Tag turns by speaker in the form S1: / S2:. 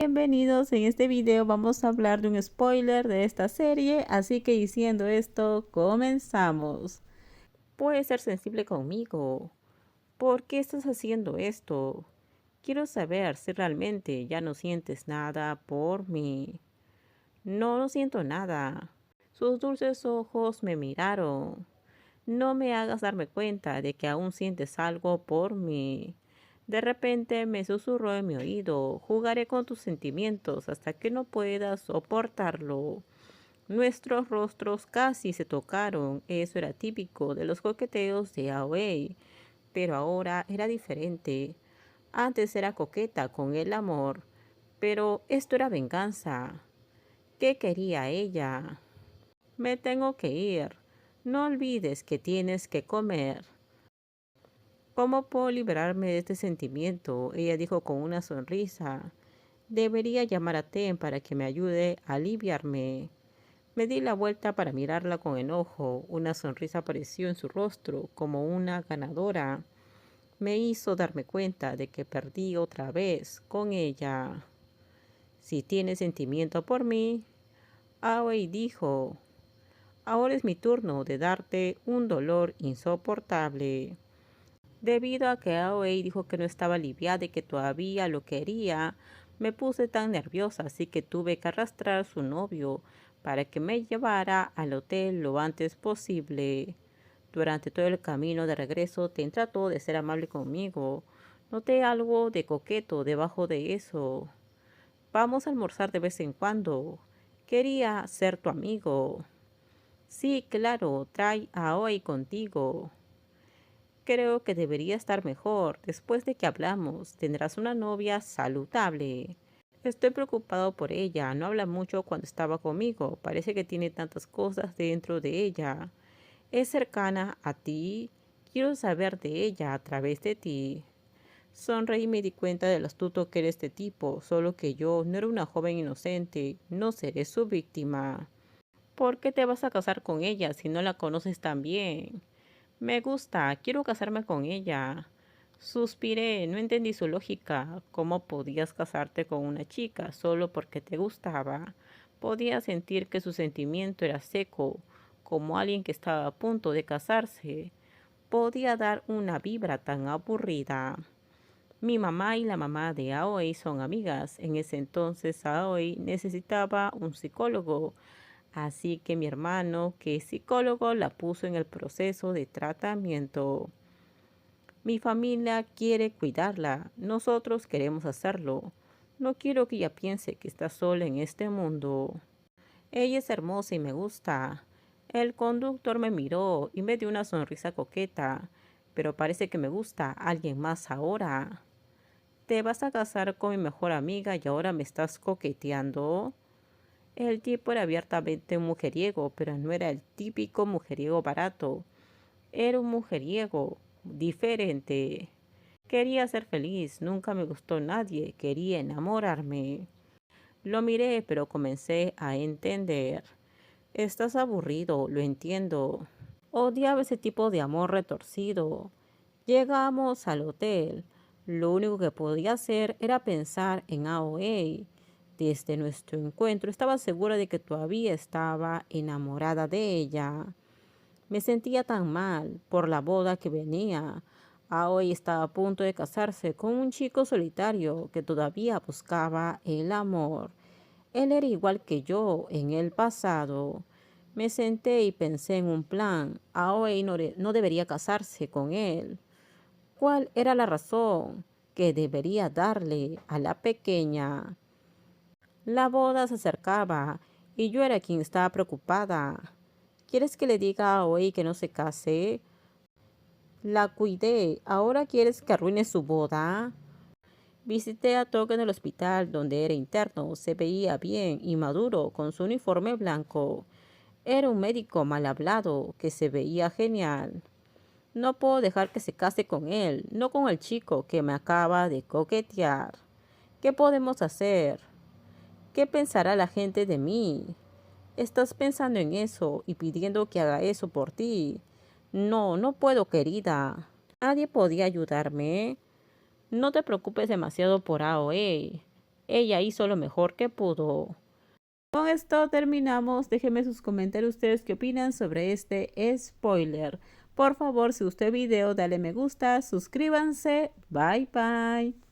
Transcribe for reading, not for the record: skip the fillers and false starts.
S1: Bienvenidos, en este video vamos a hablar de un spoiler de esta serie, así que diciendo esto, comenzamos. Puedes ser sensible conmigo. ¿Por qué estás haciendo esto? Quiero saber si realmente ya no sientes nada por mí. No siento nada. Sus dulces ojos me miraron. No me hagas darme cuenta de que aún sientes algo por mí. De repente me susurró en mi oído, jugaré con tus sentimientos hasta que no puedas soportarlo. Nuestros rostros casi se tocaron, eso era típico de los coqueteos de Aoi, pero ahora era diferente. Antes era coqueta con el amor, pero esto era venganza. ¿Qué quería ella? Me tengo que ir. No olvides que tienes que comer. ¿Cómo puedo liberarme de este sentimiento? Ella dijo con una sonrisa. Debería llamar a Ten para que me ayude a aliviarme. Me di la vuelta para mirarla con enojo. Una sonrisa apareció en su rostro como una ganadora. Me hizo darme cuenta de que perdí otra vez con ella. Si tienes sentimiento por mí, Aoi dijo, ahora es mi turno de darte un dolor insoportable. Debido a que Aoi dijo que no estaba aliviada y que todavía lo quería, me puse tan nerviosa, así que tuve que arrastrar a su novio para que me llevara al hotel lo antes posible. Durante todo el camino de regreso, Ten trató de ser amable conmigo. Noté algo de coqueto debajo de eso. Vamos a almorzar de vez en cuando. Quería ser tu amigo. Sí, claro, trae a Aoi contigo. Creo que debería estar mejor. Después de que hablamos, tendrás una novia saludable. Estoy preocupado por ella. No habla mucho cuando estaba conmigo. Parece que tiene tantas cosas dentro de ella. Es cercana a ti. Quiero saber de ella a través de ti. Sonreí y me di cuenta de lo astuto que era este tipo, solo que yo no era una joven inocente. No seré su víctima. ¿Por qué te vas a casar con ella si no la conoces tan bien? Me gusta, quiero casarme con ella. Suspiré, no entendí su lógica. ¿Cómo podías casarte con una chica solo porque te gustaba? Podía sentir que su sentimiento era seco, como alguien que estaba a punto de casarse. Podía dar una vibra tan aburrida. Mi mamá y la mamá de Aoi son amigas. En ese entonces Aoi necesitaba un psicólogo. Así que mi hermano, que es psicólogo, la puso en el proceso de tratamiento. Mi familia quiere cuidarla, nosotros queremos hacerlo. No quiero que ella piense que está sola en este mundo. Ella es hermosa y me gusta. El conductor me miró y me dio una sonrisa coqueta, pero parece que me gusta alguien más ahora. ¿Te vas a casar con mi mejor amiga y ahora me estás coqueteando? El tipo era abiertamente un mujeriego, pero no era el típico mujeriego barato. Era un mujeriego diferente. Quería ser feliz, nunca me gustó nadie, quería enamorarme. Lo miré, pero comencé a entender. Estás aburrido, lo entiendo. Odiaba ese tipo de amor retorcido. Llegamos al hotel. Lo único que podía hacer era pensar en Aoi. Desde nuestro encuentro estaba segura de que todavía estaba enamorada de ella. Me sentía tan mal por la boda que venía. Aoi estaba a punto de casarse con un chico solitario que todavía buscaba el amor. Él era igual que yo en el pasado. Me senté y pensé en un plan. Aoi no debería casarse con él. ¿Cuál era la razón que debería darle a la pequeña? La boda se acercaba y yo era quien estaba preocupada. ¿Quieres que le diga a Aoi que no se case? La cuidé. ¿Ahora quieres que arruine su boda? Visité a Toga en el hospital donde era interno. Se veía bien y maduro con su uniforme blanco. Era un médico mal hablado que se veía genial. No puedo dejar que se case con él, no con el chico que me acaba de coquetear. ¿Qué podemos hacer? ¿Qué pensará la gente de mí? Estás pensando en eso y pidiendo que haga eso por ti. No, no puedo, querida. Nadie podía ayudarme. No te preocupes demasiado por Aoi. Ella hizo lo mejor que pudo. Con esto terminamos. Déjenme sus comentarios ustedes qué opinan sobre este spoiler. Por favor, si gustó el video, dale me gusta, suscríbanse. Bye bye.